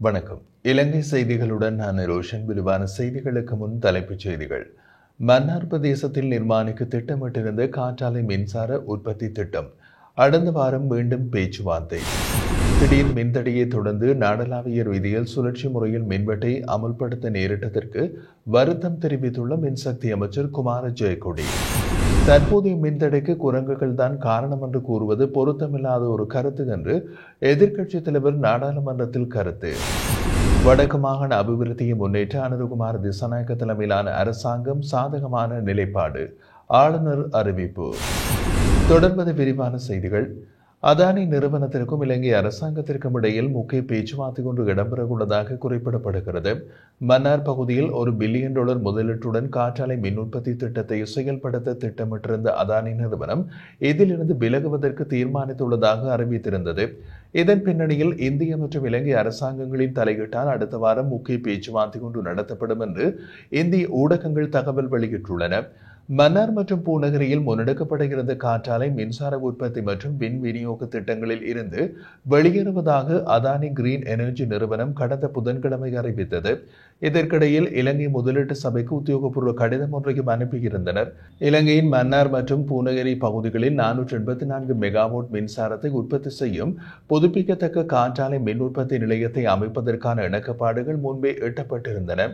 வணக்கம். இலங்கை செய்திகளுடன் நான் ரோஷன். விரிவான செய்திகளுக்கு முன் தலைப்புச் செய்திகள். மன்னார் பிரதேசத்தில் நிர்மாணிக்க திட்டமிட்டிருந்த காற்றாலை மின்சார உற்பத்தி திட்டம் அடுத்த வாரம் மீண்டும் பேச்சுவார்த்தை. திடீர் மின்தடையை தொடர்ந்து நாடளாவிய ரீதியில் சுழற்சி முறையில் மின்வெட்டை அமுல்படுத்த நேரிட்டதற்கு வருத்தம் தெரிவித்துள்ள மின்சக்தி அமைச்சர் குமார ஜெயக்கொடி. தற்போதைய மின்தடைக்கு குரங்குகள் தான் காரணம் என்று கூறுவது பொருத்தமில்லாத ஒரு கருத்து என்று எதிர்க்கட்சித் தலைவர் நாடாளுமன்றத்தில் கருத்து. வடக்கு மாகாண அபிவிருத்தியை முன்னேற்ற அனுருகுமார் திசாநாயக்க தலைமையிலான அரசாங்கம் சாதகமான நிலைப்பாடு, ஆளுநர் அறிவிப்பு. தொடர்வது விரிவான செய்திகள். அதானி நிறுவனத்திற்கும் இலங்கை அரசாங்கத்திற்கும் இடையில் முக்கிய பேச்சுவார்த்தை ஒன்று இடம்பெறவுள்ளதாக குறிப்பிடப்படுகிறது. மன்னார் பகுதியில் $1 பில்லியன் முதலீட்டுடன் காற்றாலை மின் உற்பத்தி திட்டத்தை செயல்படுத்த திட்டமிட்டிருந்த அதானி நிறுவனம் இதிலிருந்து விலகுவதற்கு தீர்மானித்துள்ளதாக அறிவித்திருந்தது. இதன் பின்னணியில் இந்திய மற்றும் இலங்கை அரசாங்கங்களின் தலையீட்டால் அடுத்த வாரம் முக்கிய பேச்சுவார்த்தை ஒன்று நடத்தப்படும் என்று இந்திய ஊடகங்கள் தகவல் வெளியிட்டுள்ளன. மன்னார் மற்றும் பூநகரியில் முன்னெடுக்கப்பட இருந்த காற்றாலை மின்சார உற்பத்தி மற்றும் மின் விநியோக திட்டங்களில் இருந்து வெளியேறுவதாக அதானி கிரீன் எனர்ஜி நிறுவனம் கடந்த புதன்கிழமை அறிவித்தது. இதற்கிடையில் இலங்கை முதலீட்டு சபைக்கு உத்தியோகபூர்வ கடிதம் ஒன்றையும் அனுப்பியிருந்தனர். இலங்கையின் மன்னார் மற்றும் பூநகரி பகுதிகளில் 484 மெகாவாட் மின்சாரத்தை உற்பத்தி செய்யும் புதுப்பிக்கத்தக்க காற்றாலை மின் உற்பத்தி நிலையத்தை அமைப்பதற்கான இணக்கப்பாடுகள் முன்பே எட்டப்பட்டிருந்தன.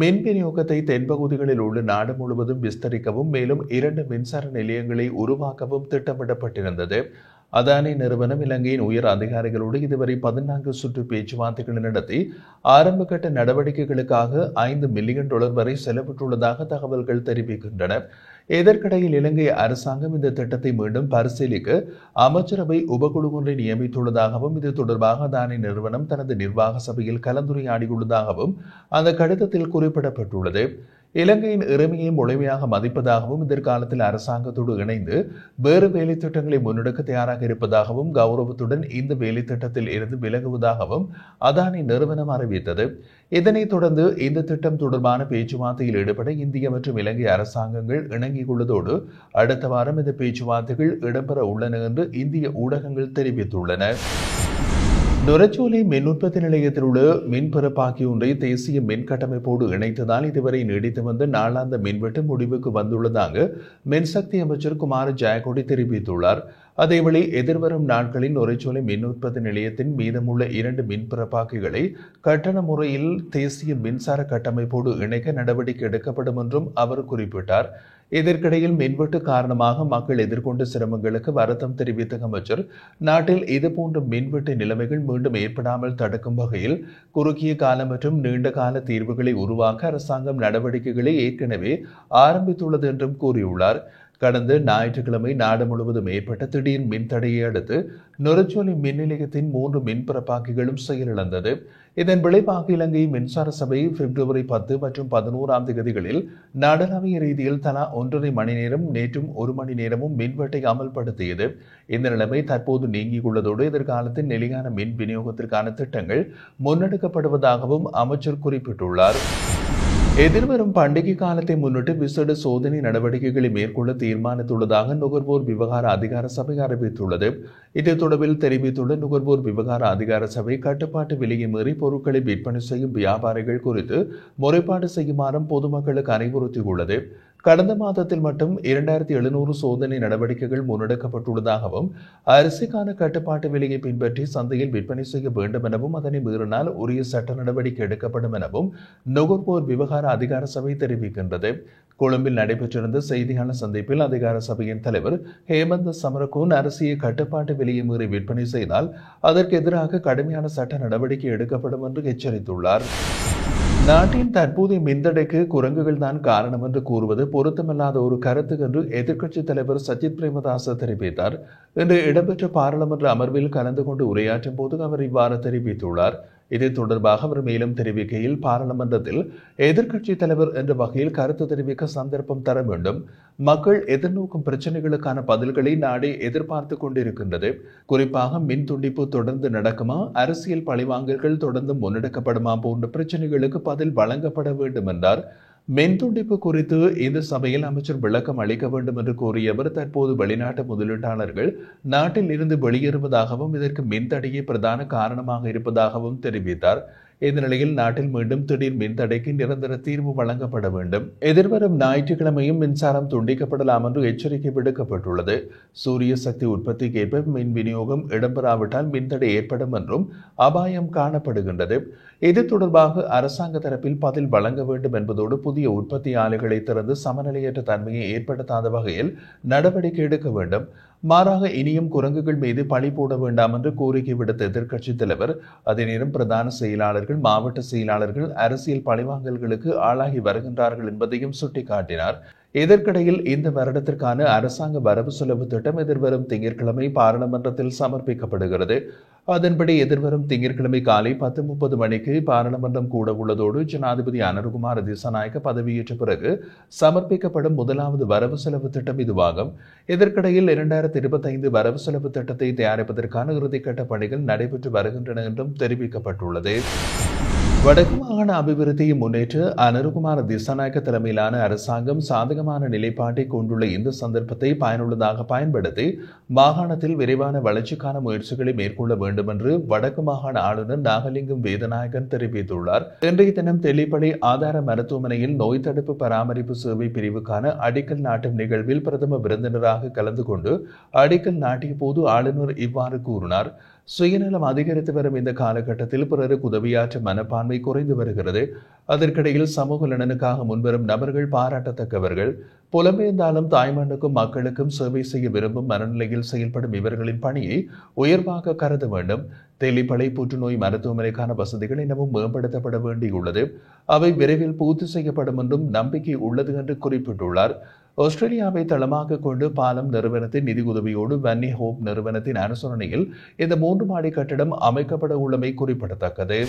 மின் விநியோகத்தை தென்பகுதிகளில் உள்ள நாடு முழுவதும் விஸ்தரிக்கவும் மேலும் 2 மின்சார நிலையங்களை உருவாக்கவும் திட்டமிடப்பட்டிருந்தது. அதானி நிறுவனம் இலங்கையின் உயர் அதிகாரிகளோடு இதுவரை 14 சுற்று பேச்சுவார்த்தைகளை நடத்தி ஆரம்பகட்ட நடவடிக்கைகளுக்காக $5 மில்லியன் வரை செலவிட்டுள்ளதாக தகவல்கள் தெரிவிக்கின்றன. இதற்கிடையில் இலங்கை அரசாங்கம் இந்த திட்டத்தை மீண்டும் பரிசீலிக்க அமைச்சரவை உபகுழு ஒன்றை நியமித்துள்ளதாகவும் இது தொடர்பாக அதானி நிறுவனம் தனது நிர்வாக சபையில் கலந்துரையாடியுள்ளதாகவும் அந்த கடிதத்தில் குறிப்பிடப்பட்டுள்ளது. இலங்கையின் இறைமையை முழுமையாக மதிப்பதாகவும் எதிர்காலத்தில் அரசாங்கத்தோடு இணைந்து வேறு வேலை திட்டங்களை முன்னெடுக்க தயாராக இருப்பதாகவும் கௌரவத்துடன் இந்த வேலை திட்டத்தில் இருந்து விலகுவதாகவும் அதானி நிறுவனம் அறிவித்தது. இதனைத் தொடர்ந்து இந்த திட்டம் தொடர்பான பேச்சுவார்த்தையில் ஈடுபட இந்திய மற்றும் இலங்கை அரசாங்கங்கள் இணங்கியுள்ளதோடு அடுத்த வாரம் இந்த பேச்சுவார்த்தைகள் இடம்பெற உள்ளன என்று இந்திய ஊடகங்கள் தெரிவித்துள்ளன. நுரைச்சோலை மின் உற்பத்தி நிலையத்தில் உள்ள மின் பிறப்பாக்கி ஒன்றை தேசிய மின் கட்டமைப்போடு இணைத்ததால் இதுவரை நீடித்து வந்த நாளாந்த மின்வெட்டு முடிவுக்கு வந்துள்ளதாக மின்சக்தி அமைச்சர் குமார ஜெயக்கொடி தெரிவித்துள்ளார். அதேவேளை எதிர்வரும் நாட்களில் நுரைச்சோலை மின் உற்பத்தி நிலையத்தின் மீதமுள்ள 2 மின் பிறப்பாக்கிகளை கட்டண முறையில் தேசிய மின்சார கட்டமைப்போடு இணைக்க நடவடிக்கை எடுக்கப்படும் என்றும் அவர் குறிப்பிட்டார். இதற்கிடையில் மின்வெட்டு காரணமாக மக்கள் எதிர்கொண்ட சிரமங்களுக்கு வருத்தம் தெரிவித்த அமைச்சர் நாட்டில் இதுபோன்ற மின்வெட்டு நிலைமைகள் மீண்டும் ஏற்படாமல் தடுக்கும் வகையில் குறுகிய கால மற்றும் நீண்ட கால தீர்வுகளை உருவாக்க அரசாங்கம் நடவடிக்கைகளை ஏற்கனவே ஆரம்பித்துள்ளது என்றும் கூறியுள்ளார். கடந்த ஞாயிற்றுக்கிழமை நாடு முழுவதும் ஏற்பட்ட திடீர் மின் தடையை அடுத்து நுரைச்சோலை மின் நிலையத்தின் 3 மின் பிறப்பாக்கிகளும் செயலிழந்தது. இதன் விளைவாக இலங்கை மின்சார சபை பிப்ரவரி 10 மற்றும் 11ஆம் தேதிகளில் நாடளாவிய ரீதியில் தலா 1.5 மணி நேரம் நேற்றும் 1 மணி நேரமும் மின்வெட்டை அமல்படுத்தியது. இந்த நிலைமை தற்போது நீங்கியுள்ளதோடு எதிர்காலத்தில் நிலையான மின் விநியோகத்திற்கான திட்டங்கள் முன்னெடுக்கப்படுவதாகவும் அமைச்சர் குறிப்பிட்டுள்ளார். எதிர்வரும் பண்டிகை காலத்தை முன்னிட்டு விசேட சோதனை நடவடிக்கைகளை மேற்கொள்ள தீர்மானித்துள்ளதாக நுகர்வோர் விவகார அதிகார சபை அறிவித்துள்ளது. இது தொடர்பில் தெரிவித்துள்ள நுகர்வோர் விவகார அதிகார சபை கட்டுப்பாட்டு விலையை மீறி பொருட்களை விற்பனை செய்யும் வியாபாரிகள் குறித்து முறைப்பாடு செய்யுமாறும் பொதுமக்களுக்கு அறிவுறுத்தியுள்ளது. கடந்த மாதத்தில் மட்டும் 2700 சோதனை நடவடிக்கைகள் முன்னெடுக்கப்பட்டுள்ளதாகவும் அரிசிக்கான கட்டுப்பாட்டு விலையை பின்பற்றி சந்தையில் விற்பனை செய்ய வேண்டும் எனவும் அதனை மீறினால் உரிய சட்ட நடவடிக்கை எடுக்கப்படும் எனவும் நுகர்வோர் விவகார அதிகார சபை தெரிவிக்கின்றது. கொழும்பில் நடைபெற்றிருந்த செய்தியாளர் சந்திப்பில் அதிகார சபையின் தலைவர் ஹேமந்த் சமரகோன் அரிசியை கட்டுப்பாட்டு விலையை மீறி விற்பனை செய்தால் அதற்கு எதிராக கடுமையான சட்ட நடவடிக்கை எடுக்கப்படும் என்று எச்சரித்துள்ளார். நாட்டின் தற்போதைய மின்தடைக்கு குரங்குகள் தான் காரணம் என்று கூறுவது பொருத்தமில்லாத ஒரு கருத்து என்று எதிர்க்கட்சித் தலைவர் சஜித் பிரேமதாச தெரிவித்தார். இன்று இடம்பெற்ற பாராளுமன்ற அமர்வில் கலந்து கொண்டு உரையாற்றும் போது அவர் இவ்வாறு தெரிவித்துள்ளார். இது தொடர்பாக அவர் மேலும் தெரிவிக்கையில் பாராளுமன்றத்தில் எதிர்க்கட்சித் தலைவர் என்ற வகையில் கருத்து தெரிவிக்க சந்தர்ப்பம் தர வேண்டும். மக்கள் எதிர்நோக்கும் பிரச்சனைகளுக்கான பதில்களை நாடே எதிர்பார்த்து கொண்டிருக்கின்றது. குறிப்பாக மின் துண்டிப்பு தொடர்ந்து நடக்குமா, அரசியல் பழிவாங்கல்கள் தொடர்ந்து முன்னெடுக்கப்படுமா போன்ற பிரச்சனைகளுக்கு பதில் வழங்கப்பட வேண்டும் என்றார். மின் துண்டிப்பு குறித்து இந்த சபையில் அமைச்சர் விளக்கம் அளிக்க வேண்டும் என்று கூறிய அவர் தற்போது வெளிநாட்டு முதலீட்டாளர்கள் நாட்டில் இருந்து வெளியேறுவதாகவும் இதற்கு மின்தடையே பிரதான காரணமாக இருப்பதாகவும் தெரிவித்தார். இந்த நிலையில் நாட்டில் மீண்டும் திடீர் மின்தடைக்கு நிரந்தர தீர்வு வழங்கப்பட வேண்டும். எதிர்வரும் ஞாயிற்றுக்கிழமையும் மின்சாரம் துண்டிக்கப்படலாம் என்று எச்சரிக்கை விடுக்கப்பட்டுள்ளது. சூரிய சக்தி உற்பத்திக்கேற்ப மின் விநியோகம் இடம்பெறாவிட்டால் மின்தடை ஏற்படும் என்றும் அபாயம் காணப்படுகின்றது. இது தொடர்பாக அரசாங்க தரப்பில் பதில் வழங்க வேண்டும் என்பதோடு புதிய உற்பத்தி ஆலைகளை திறந்து சமநிலையற்ற தன்மையை ஏற்படுத்தாத வகையில் நடவடிக்கை எடுக்க வேண்டும். மாறாக இனியும் குரங்குகள் மீது பழி போட வேண்டாம் என்று கோரிக்கை விடுத்த எதிர்க்கட்சித் தலைவர் அதே நேரம் பிரதான செயலாளர்கள், மாவட்ட செயலாளர்கள் அரசியல் பழிவாங்கல்களுக்கு ஆளாகி வருகின்றார்கள் என்பதையும் சுட்டிக்காட்டினார். இதற்கிடையில் இந்த வருடத்திற்கான அரசாங்க வரவு செலவு திட்டம் எதிர்வரும் திங்கட்கிழமை பாராளுமன்றத்தில் சமர்ப்பிக்கப்படுகிறது. அதன்படி எதிர்வரும் திங்கட்கிழமை காலை 10:30 மணிக்கு பாராளுமன்றம் கூட உள்ளதோடு ஜனாதிபதி அனுரகுமார திசாநாயக்க பதவியேற்ற பிறகு சமர்ப்பிக்கப்படும் முதலாவது வரவு செலவு திட்டம் இதுவாகும். இதற்கிடையில் 2025 வரவு செலவு திட்டத்தை தயாரிப்பதற்கான இறுதிக்கட்ட பணிகள் நடைபெற்று வருகின்றன என்றும் தெரிவிக்கப்பட்டுள்ளது. வடக்கு மாகாண அபிவிருத்தியை முன்னேற்ற அனுரகுமார திசாநாயக்க தலைமையிலான அரசாங்கம் சாதகமான நிலைப்பாட்டை கொண்டுள்ள இந்த சந்தர்ப்பத்தை பயனுள்ளதாக பயன்படுத்தி மாகாணத்தில் விரைவான வளர்ச்சிக்கான முயற்சிகளை மேற்கொள்ள வேண்டும் என்று வடக்கு மாகாண ஆளுநர் நாகலிங்கம் வேதநாயகன் தெரிவித்துள்ளார். இன்றைய தினம் தெல்லிப்பளை ஆதார மருத்துவமனையில் நோய் தடுப்பு பராமரிப்பு சேவை பிரிவுக்கான அடிக்கல் நாட்டும் நிகழ்வில் பிரதம விருந்தினராக கலந்து கொண்டு அடிக்கல் நாட்டிய போது ஆளுநர் இவ்வாறு கூறினார். சுயநலம் அதிகரித்து வரும் இந்த காலகட்டத்தில் பிறருக்கு உதவியாற்ற மனப்பான்மை குறைந்து வருகிறது. அதற்கிடையில் சமூக நலனுக்காக முன்வரும் நபர்கள் பாராட்டத்தக்கவர்கள். புலம்பெயர்ந்தாலும் தாய்மண்ணுக்கும் மக்களுக்கும் சேவை செய்ய விரும்பும் மனநிலையில் செயல்படும் இவர்களின் பணியை உயர்வாக கருத வேண்டும். தெல்லிப்பளை புற்றுநோய் மருத்துவமனைக்கான வசதிகள் இன்னமும் மேம்படுத்தப்பட வேண்டியுள்ளது. அவை விரைவில் பூர்த்தி செய்யப்படும் என்றும் நம்பிக்கை உள்ளது என்று குறிப்பிட்டுள்ளார். ஆஸ்திரேலியாவை தளமாக கொண்டு பாலம் நிறுவனத்தின் நிதி உதவியோடு வன்னி ஹோப் நிறுவனத்தின் அனுசரணையில் இந்த 3 மாடி கட்டிடம் அமைக்கப்பட உள்ளமை குறிப்பிடத்தக்கது.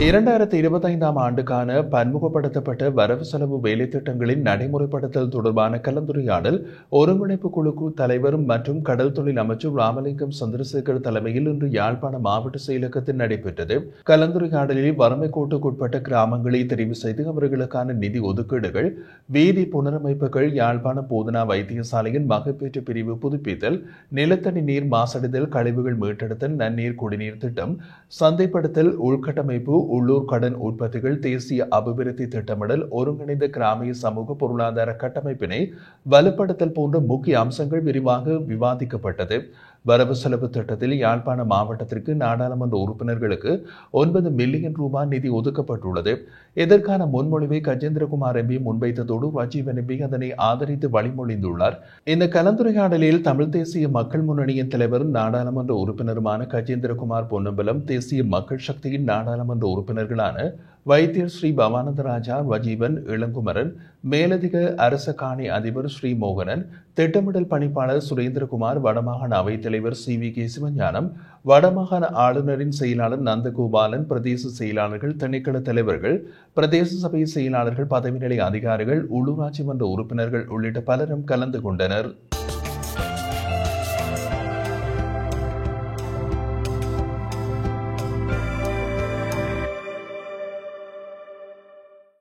2025ஆம் ஆண்டுக்கான பன்முகப்படுத்தப்பட்ட வரவு செலவு வேலை திட்டங்களின் நடைமுறைப்படுத்தல் தொடர்பான கலந்துரையாடல் ஒருங்கிணைப்பு குழு தலைவர் மற்றும் கடல் தொழில் அமைச்சர் ராமலிங்கம் சந்திரசேகர் தலைமையில் இன்று யாழ்ப்பாண மாவட்ட செயலகத்தில் நடைபெற்றது. கலந்துரையாடலில் வறுமை கோட்டுக்குட்பட்ட கிராமங்களை தெரிவு செய்து அவர்களுக்கான நிதி ஒதுக்கீடுகள், வீதி புனரமைப்புகள், யாழ்ப்பாண போதனா வைத்தியசாலையின் மகப்பேற்று பிரிவு புதுப்பித்தல், நிலத்தடி நீர் மாசடைதல், கழிவுகள் மீட்டெடுத்தல், நன்னீர் குடிநீர் திட்டம், சந்தைப்படுத்தல், உள்கட்டமைப்பு, உள்ளூர் கடன் உற்பத்திகள், தேசிய அபிவிருத்தி திட்டமிடல், ஒருங்கிணைந்த கிராமிய சமூக பொருளாதார கட்டமைப்பினை வலுப்படுத்தல் போன்ற முக்கிய அம்சங்கள் விரிவாக விவாதிக்கப்பட்டது. வரவு செலவு திட்டத்தில் யாழ்ப்பாண மாவட்டத்திற்கு நாடாளுமன்ற உறுப்பினர்களுக்கு 9 மில்லியன் ரூபாய் நிதி ஒதுக்கப்பட்டுள்ளது. இதற்கான முன்மொழிவை கஜேந்திரகுமார் எம்பி முன்வைத்ததோடு ராஜீவன் எம்பி அதனை ஆதரித்து வழிமொழிந்துள்ளார். இந்த கலந்துரையாடலில் தமிழ் தேசிய மக்கள் முன்னணியின் தலைவர் நாடாளுமன்ற உறுப்பினருமான கஜேந்திரகுமார் பொன்னம்பலம், தேசிய மக்கள் சக்தியின் நாடாளுமன்ற உறுப்பினர்களான வைத்தியர் ஸ்ரீ பவானந்தராஜா, ராஜீவன், இளங்குமரன், மேலதிக அரச காணி அதிபர் ஸ்ரீ மோகனன், திட்டமிடல் பணிப்பாளர் சுரேந்திரகுமார், வடமாகாண அவைத்தலைவர் CVK சிவஞானம், வடமாகாண ஆளுநரின் செயலாளர் நந்தகோபாலன், பிரதேச செயலாளர்கள், திணைக்கள தலைவர்கள், பிரதேச சபை செயலாளர்கள், பதவி நிலை அதிகாரிகள், உள்ளூராட்சி மன்ற உறுப்பினர்கள் உள்ளிட்ட பலரும் கலந்து கொண்டனர்.